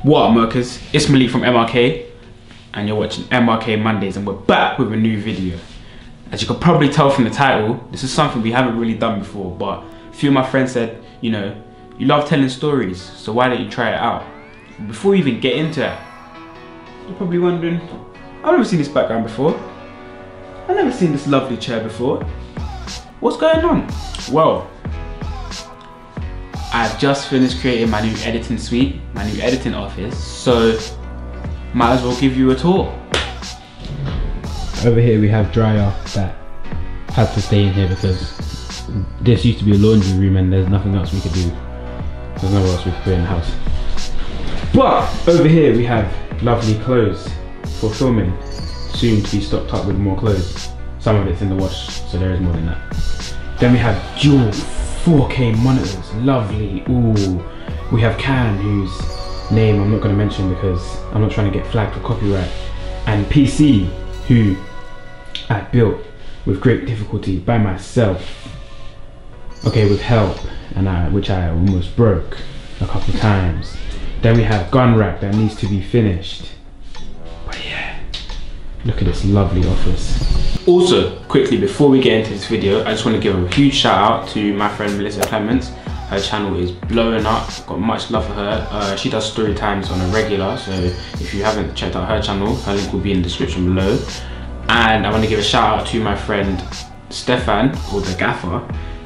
What up, Merkers? It's Malik from MRK, and you're watching MRK Mondays, and we're back with a new video. As you can probably tell from the title, this is something we haven't really done before, but a few of my friends said, you know, you love telling stories, so why don't you try it out? Before we even get into it, you're probably wondering, I've never seen this background before. I've never seen this lovely chair before. What's going on? Well, I've just finished creating my new editing suite, my new editing office, so might as well give you a tour. Over here we have dryer that had to stay in here because this used to be a laundry room and there's nothing else we could do. There's nowhere else we could put in the house. But over here we have lovely clothes for filming, soon to be stocked up with more clothes. Some of it's in the wash, so there is more than that. Then we have dual 4K monitors, lovely. Ooh, we have Can, whose name I'm not going to mention because I'm not trying to get flagged for copyright, and PC, who I built with great difficulty by myself. Okay, with help, and which I almost broke a couple times. Then we have gun rack that needs to be finished. But yeah, look at this lovely office. Also, quickly before we get into this video, I just want to give a huge shout out to my friend Melissa Clements. Her channel is blowing up, got much love for her. She does story times on a regular, so if you haven't checked out her channel, her link will be in the description below. And I want to give a shout out to my friend Stefan, called The Gaffer,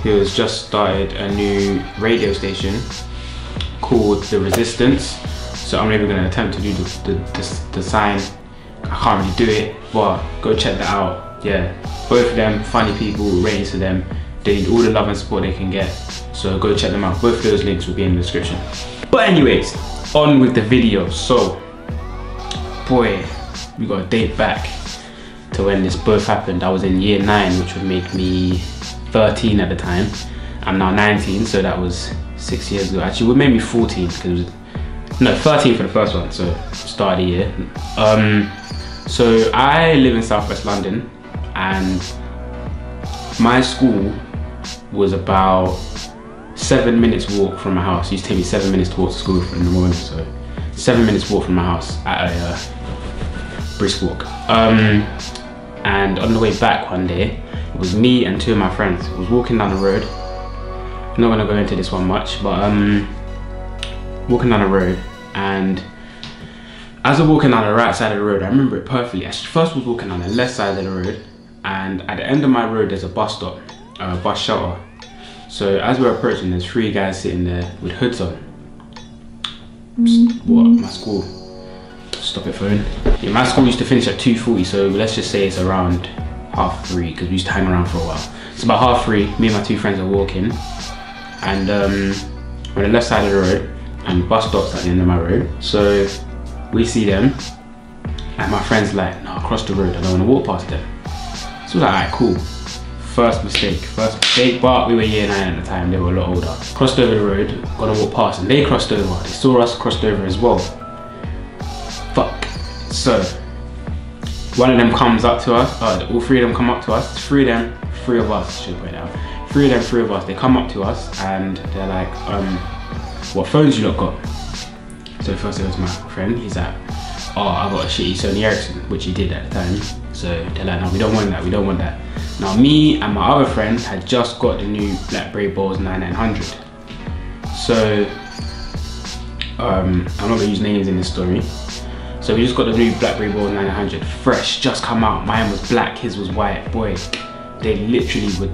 who has just started a new radio station called The Resistance. So I'm not even going to attempt to do the sign. I can't really do it, but go check that out. Yeah, both of them, funny people, ratings to them. They need all the love and support they can get, so go check them out. Both of those links will be in the description. But anyways, on with the video. So, boy, we got a date back to when this both happened. I was in year 9, which would make me 13 at the time. I'm now 19, so that was 6 years ago. Actually, it would make me 14 because it was, no, 13 for the first one, so start of the year. So I live in Southwest London, and my school was about 7 minutes walk from my house. It used to take me 7 minutes to walk to school in the morning, so 7 minutes walk from my house at a brisk walk. And on the way back one day, it was me and 2 of my friends. I was walking down the road. I'm not gonna go into this one much, but walking down the road, and as I was walking down the right side of the road, I remember it perfectly. I first was walking on the left side of the road, and at the end of my road there's a bus stop, a bus shelter. So as we're approaching, there's 3 guys sitting there with hoods on. What? My school? Stop it, phone. Yeah, my school used to finish at 2:40, so let's just say it's around 3:30 because we used to hang around for a while. It's about 3:30. Me and my 2 friends are walking, and we're on the left side of the road, and the bus stops at the end of my road. So we see them, and my friend's like, no, across the road, I don't want to walk past them. So we're like, alright, cool. First mistake, but we were year 9 at the time, they were a lot older. Crossed over the road, gonna walk past, and they crossed over. They saw us crossed over as well. Fuck. So, one of them comes up to us, all 3 of them come up to us. 3 of them, 3 of us, should point out. 3 of them, 3 of us, they come up to us, and they're like, what phones you lot got? So first it was my friend, he's like, oh, I got a shitty Sony Ericsson, which he did at the time. So they're like, no, we don't want that, we don't want that. Now me and my other friend had just got the new BlackBerry Bose 9900. So, I'm not gonna use names in this story. So we just got the new BlackBerry Bose 9900, fresh, just come out. Mine was black, his was white. Boy, they literally were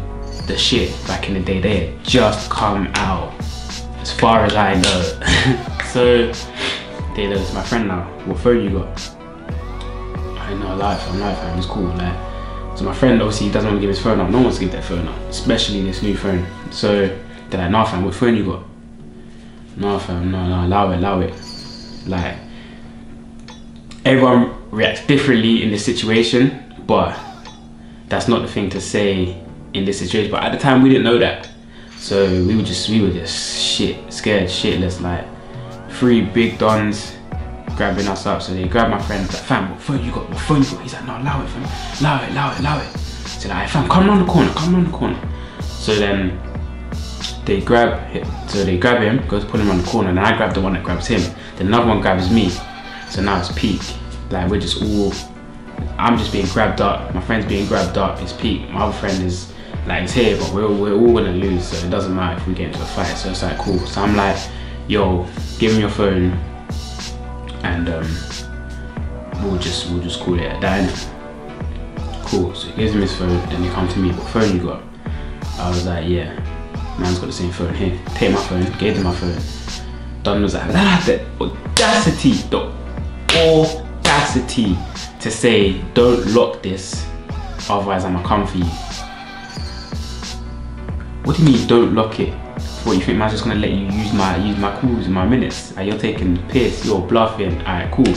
the shit back in the day. They had just come out, as far as I know. So they look, it's my friend now, what phone you got? I know, life, it's cool. Like, so my friend, obviously, he doesn't want to give his phone up. No one wants to give their phone up, especially this new phone. So they're like, nah fam, what phone you got? Nah fam, no, allow it. Like, everyone reacts differently in this situation, but that's not the thing to say in this situation. But at the time we didn't know that. So we were just scared shitless, like 3 big dons grabbing us up. So they grabbed my friend, like, fam, what phone you got? What phone you got? He's like, no, allow it, fam. Allow it. So like, fam, come round the corner. So then they grab him, go to pull him around the corner, and I grab the one that grabs him. Then another one grabs me. So now it's peak. Like we're just all, I'm just being grabbed up, my friend's being grabbed up, it's peak. My other friend is like, it's here, but we're all gonna lose, so it doesn't matter if we get into a fight. So it's like, cool. So I'm like, yo, give him your phone, and we'll just call it at that. Cool. So he gives him his phone, then he comes to me, what phone you got? I was like, yeah, man's got the same phone here. Take my phone, gave him my phone. Don was like, that had the audacity to say, don't lock this, otherwise I'ma come for you. What do you mean don't lock it? What, you think man's just gonna let you use my calls and my minutes? You're taking the piss, you're bluffing. Alright, cool.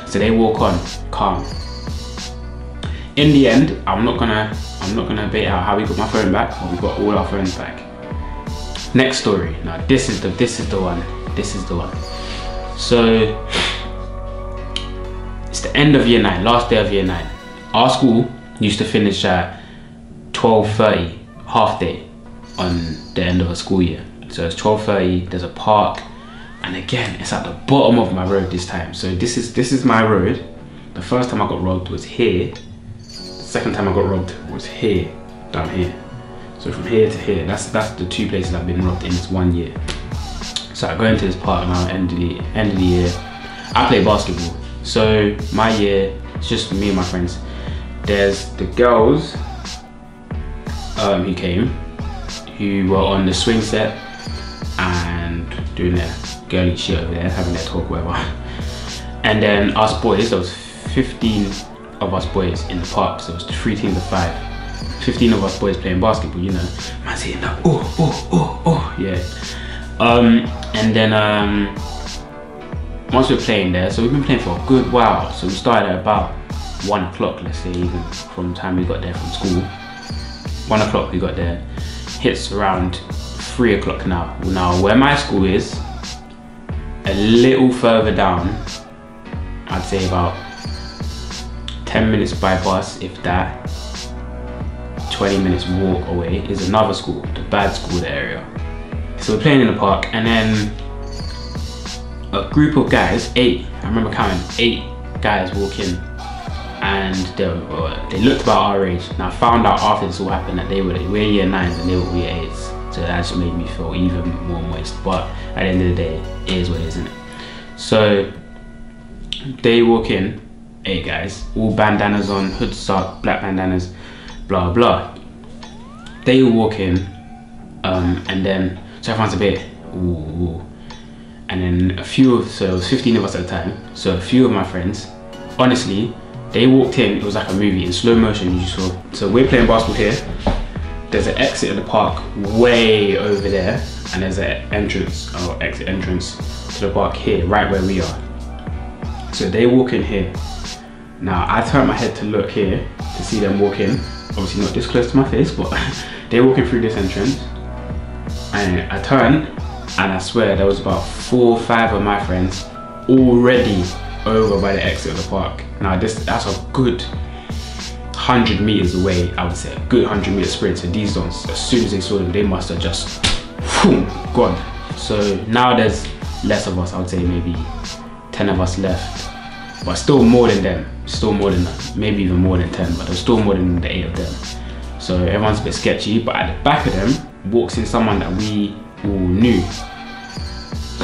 So they walk on, calm. In the end, I'm not gonna bait out how we got my phone back, but we got all our phones back. Next story. Now this is the one. So it's the end of year 9, last day of year 9. Our school used to finish at 12:30, half day on the end of a school year. So it's 12:30, there's a park, and again, it's at the bottom of my road this time. So this is my road. The first time I got robbed was here. The second time I got robbed was here, down here. So from here to here, that's the 2 places I've been robbed in this 1 year. So I go into this park now, end of the year. I play basketball. So my year, it's just me and my friends. There's the girls who came, who were on the swing set and doing their girly shit over there, having their talk, whatever. And then us boys, there was 15 of us boys in the park, so it was 3 teams of 5. 15 of us boys playing basketball, you know. Man's hitting that, yeah. And then once we're playing there, so we've been playing for a good while. So we started at about 1 o'clock, let's say, even from the time we got there from school. 1 o'clock we got there. Hits around 3 o'clock now. Now where my school is, a little further down, I'd say about 10 minutes by bus, if that, 20 minutes walk away, is another school, the bad school area. So we're playing in the park, and then a group of guys, 8, I remember counting 8 guys walk in, and they looked about our age. Now I found out after this all happened that we're year 9s and they were year 8s. So that just made me feel even more moist, but at the end of the day, it is what it is, isn't it? So they walk in, 8 guys, all bandanas on, hoods up, black bandanas, blah blah. They all walk in, and then so everyone's a bit ooh. And then so it was 15 of us at a time. So a few of my friends, honestly, they walked in, it was like a movie in slow motion, you saw. So we're playing basketball here. There's an exit of the park way over there, and there's an entrance or exit entrance to the park here, right where we are. So they walk in here. Now I turn my head to look here to see them walk in. Obviously not this close to my face, but they walk in through this entrance. And I turn, and I swear there was about 4 or 5 of my friends already over by the exit of the park. Now that's a good 100 meters away, I would say, a good 100-meter sprint. So these ones, as soon as they saw them, they must have just gone. So now there's less of us, I would say maybe 10 of us left, but still more than them, maybe even more than 10, but there's still more than the 8 of them. So everyone's a bit sketchy, but at the back of them walks in someone that we all knew.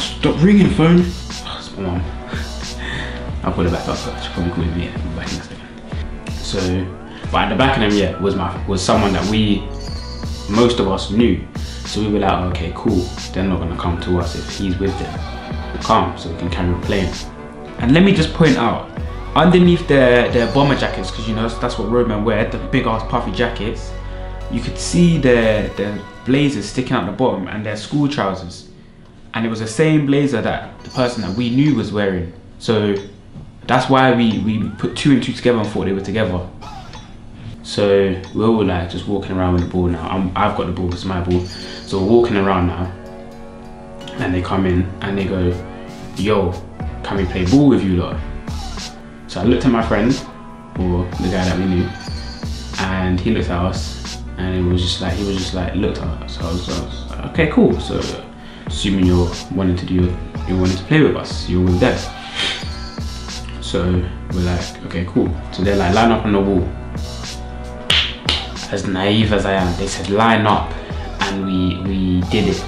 Stop ringing the phone. Oh, it's my mum. I'll put it back up, she'll probably call me back in a second. So, but at the back of them, yeah, was someone that most of us knew. So we were like, okay, cool, they're not gonna come to us if he's with them. Calm, so we can carry on playing. And let me just point out, underneath their bomber jackets, because you know that's what roadmen wear, the big ass puffy jackets, you could see their blazers sticking out the bottom and their school trousers. And it was the same blazer that the person that we knew was wearing. So that's why we put 2 and 2 together and thought they were together. So we're all like just walking around with the ball now. I've got the ball, it's my ball. So we're walking around now, and they come in and they go, yo, can we play ball with you lot? So I looked at my friend, or the guy that we knew, and he looked at us, and and it was just like, he was just like, looked at us. So I was like, okay, cool. So assuming you're wanting to play with us, you're with them. So we're like, okay, cool. So they're like, line up on the wall. As naive as I am, they said line up, and we did it.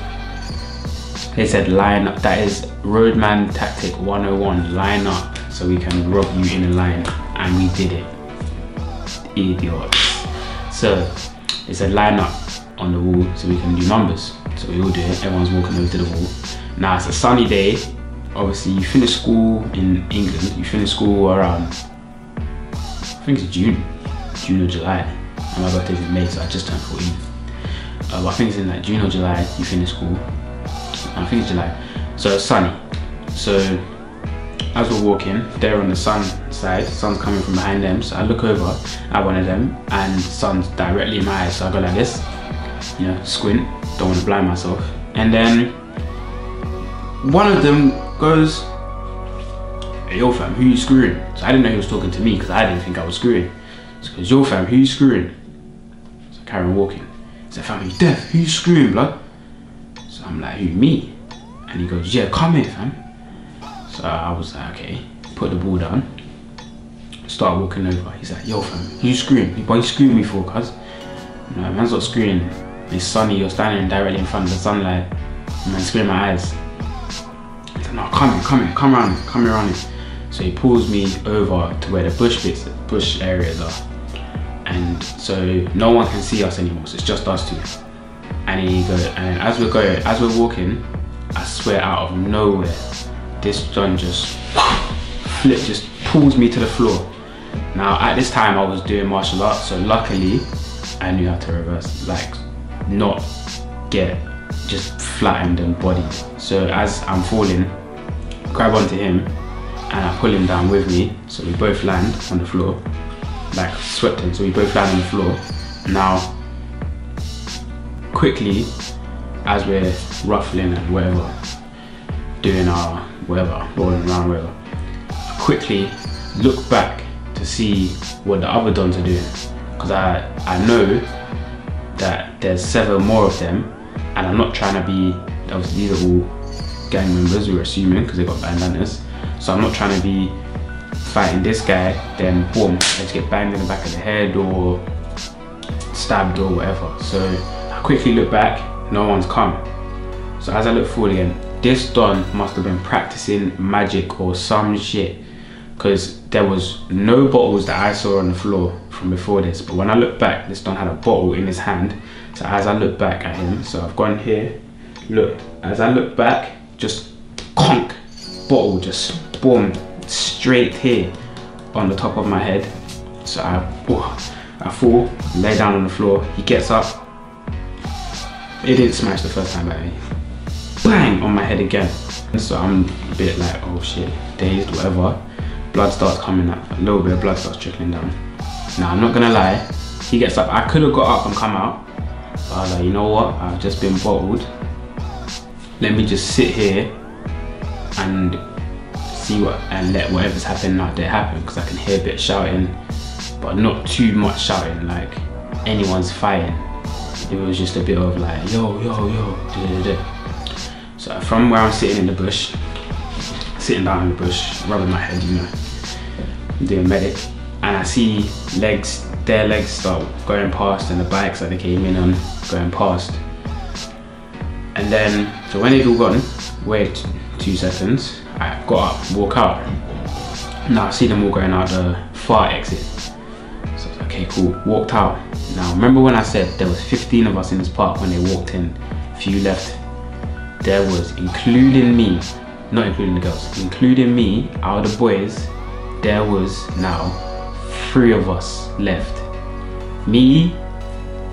They said line up. That is roadman tactic 101. Line up so we can rob you in a line, and we did it. Idiots. So they said line up on the wall so we can do numbers. So we all do it. Everyone's walking over to the wall. Now it's a sunny day. Obviously, you finish school in England. You finish school around, I think it's June or July. And my birthday's in May, so I just turned 14. But I think it's in like June or July. You finish school. I think it's July. So it's sunny. So as we're walking, they're on the sun side. Sun's coming from behind them. So I look over at one of them, and sun's directly in my eyes. So I go like this, you know, squint. Don't want to blind myself. And then one of them goes, hey, yo fam, who you screwing? So I didn't know he was talking to me because I didn't think I was screwing. So he goes, yo fam, who you screwing? So I carry on walking. He said, fam, you deaf? Who you screwing, blood? So I'm like, who, me? And he goes, yeah, come here, fam. So I was like, okay, put the ball down, start walking over. He's like, yo fam, who you screwing? What you screwing me for, cuz? No, man's not screwing. It's sunny, you're standing directly in front of the sunlight. Man, screwing my eyes. He said, no, come around it. So he pulls me over to where the bush areas are. And so no one can see us anymore, so it's just us two. And and as we're walking, I swear out of nowhere, this John just pulls me to the floor. Now at this time I was doing martial arts, so luckily I knew how to reverse, like not get just flattened and bodied. So as I'm falling, grab onto him and I pull him down with me, so we both land on the floor, like swept him, so we both land on the floor. Now quickly, as we're ruffling and whatever, doing our whatever, rolling around whatever, I quickly look back to see what the other dons are doing, because I know that there's 7 more of them, and I'm not trying to be, obviously these are all gang members, we're assuming, because they got bandanas, so I'm not trying to be fighting this guy, then boom, I just get banged in the back of the head or stabbed or whatever. So I quickly look back, no one's come. So as I look forward again, this don must have been practicing magic or some shit, because there was no bottles that I saw on the floor from before this. But when I look back, this don had a bottle in his hand. So as I look back at him, so I've gone here, looked, as I look back, just conk, bottle just boom, straight here on the top of my head. So I fall, lay down on the floor, he gets up. It didn't smash the first time by me. Bang on my head again. So I'm a bit like, oh shit, dazed, whatever. Blood starts coming up, a little bit of blood starts trickling down. Now I'm not gonna lie, he gets up. I could have got up and come out, but I was like, you know what? I've just been bottled. Let me just sit here and see and let whatever's happening out there happen, because I can hear a bit of shouting, but not too much shouting like anyone's fighting. It was just a bit of like, yo, yo, yo, da, da, da. So from where I'm sitting in the bush, sitting down in the bush, rubbing my head, you know, doing medic, and I see their legs start going past, and the bikes that they came in on going past. And then, so when they'd all gone, wait 2 seconds, I got up, walk out. Now I see them all going out the far exit. So I was like, okay, cool, walked out. Now remember when I said there was 15 of us in this park when they walked in, few left. There was, including me, not including the girls, including me, out of the boys, there was now 3 of us left. Me,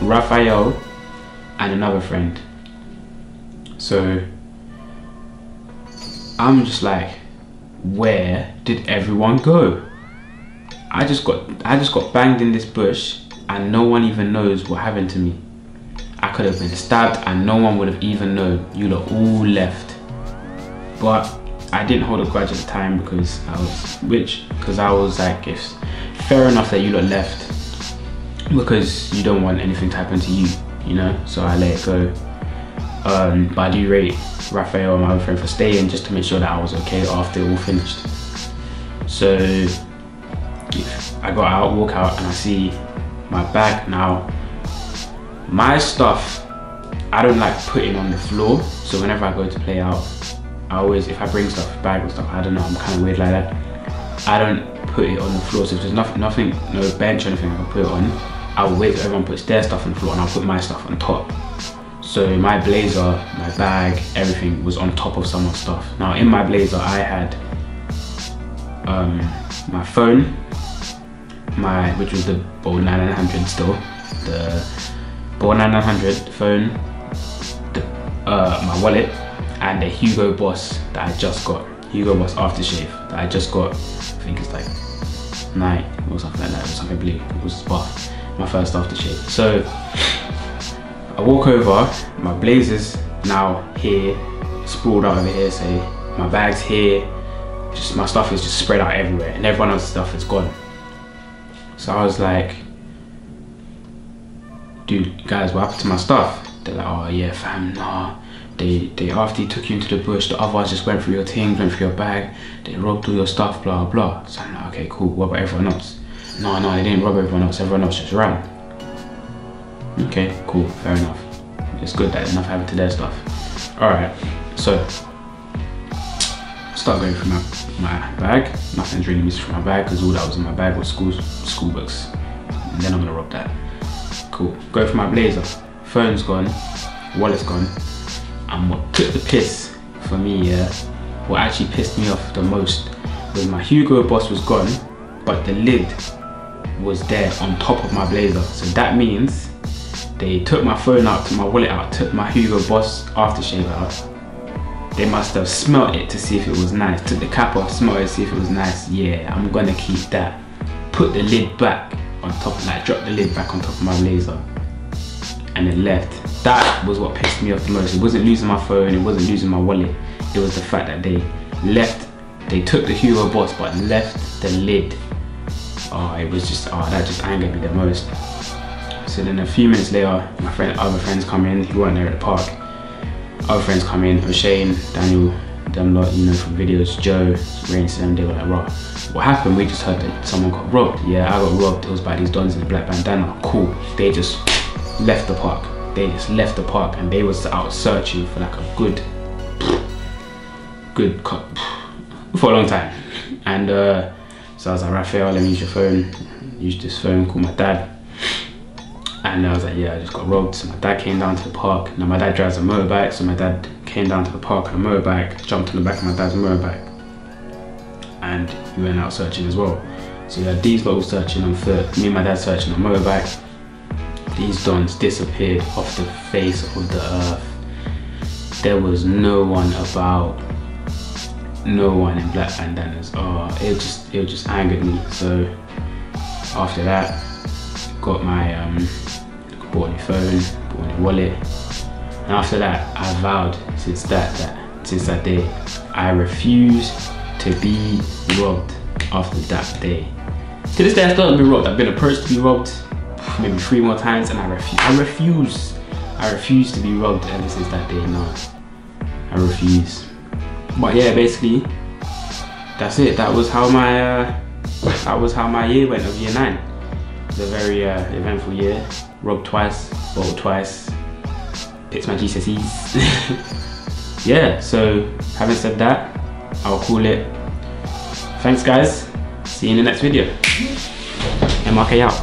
Raphael, and another friend. So I'm just like, where did everyone go? I just got banged in this bush and no one even knows what happened to me. I could have been stabbed and no one would have even known. You lot all left. But I didn't hold a grudge at the time because I was like, it's fair enough that you lot left, because you don't want anything to happen to you, you know. So I let it go. But I do rate Raphael and my other friend for staying, just to make sure that I was okay after it all finished. So I got out, walk out, and I see my bag. Now, my stuff, I don't like putting on the floor. So whenever I go to play out, I always, if I bring stuff, bag or stuff, I don't know, I'm kind of weird like that. I don't put it on the floor. So if there's nothing, no bench or anything I can put it on, I'll wait till everyone puts their stuff on the floor and I'll put my stuff on top. So my blazer, my bag, everything was on top of someone's stuff. Now in my blazer, I had my phone, which was the Bold 9900 still, the Bold 9900 phone, my wallet, and a Hugo Boss that I just got. Hugo Boss aftershave that I just got. I think it's like night or something like that, or something blue. It was my first aftershave. So I walk over, my blazer's now here, sprawled out over here, so my bag's here, just my stuff is just spread out everywhere, and everyone else's stuff is gone. So I was like, dude, guys, what happened to my stuff? They're like, oh yeah, fam, nah. They after he took you into the bush, the others just went through your thing, went through your bag, they robbed all your stuff, blah blah. So I'm like, okay, cool, what about everyone else? No, they didn't rob everyone else just ran. Okay, cool, fair enough. It's good that enough happened to their stuff. Alright, so start going through my bag. Nothing's really missing from my bag because all that was in my bag was school books. And then I'm gonna rob that. Cool. Go for my blazer. Phone's gone, wallet's gone. And what took the piss for me, yeah, what actually pissed me off the most was my Hugo Boss was gone, but the lid was there on top of my blazer. So that means they took my phone out, took my wallet out, took my Hugo Boss aftershave out. They must have smelt it to see if it was nice. Took the cap off, smelt it to see if it was nice. Yeah, I'm gonna keep that. Put the lid back on top, like drop the lid back on top of my blazer. And then left. That was what pissed me off the most. It wasn't losing my phone, it wasn't losing my wallet. It was the fact that they took the Hugo Boss but left the lid. Oh, it was just, that just angered me the most. So then a few minutes later, other friends come in, who weren't there at the park. Other friends come in, O'Shane, Daniel, them lot, you know, from videos, Joe, Rain, Sam, they were like, raw. What happened? We just heard that someone got robbed. Yeah, I got robbed. It was by these dons in the black bandana. Cool. They just left the park. They just left the park and they was out searching for like a good for a long time. And so I was like, Raphael, let me use your phone. Use this phone, call my dad. And I was like, yeah, I just got robbed. So my dad came down to the park. Now my dad drives a motorbike, so my dad came down to the park on a motorbike, jumped on the back of my dad's motorbike, and he went out searching as well. So you had these lot searching on foot, me and my dad searching on motorbike. These dons disappeared off the face of the earth. There was no one about, no one in black bandanas. Oh, it just angered me. So after that, got my bought a new phone, bought a new wallet, and after that I vowed since that day I refuse to be robbed after that day. To this day I still haven't been robbed. I've been approached to be robbed maybe 3 more times and I refuse to be robbed ever since that day. No, I refuse. But yeah, basically that's it. That was how my year went of year 9. It was a very eventful year. Robbed twice, bottled twice, picked my GCSEs. Yeah, so having said that, I'll call it. Thanks guys, see you in the next video. MRK out.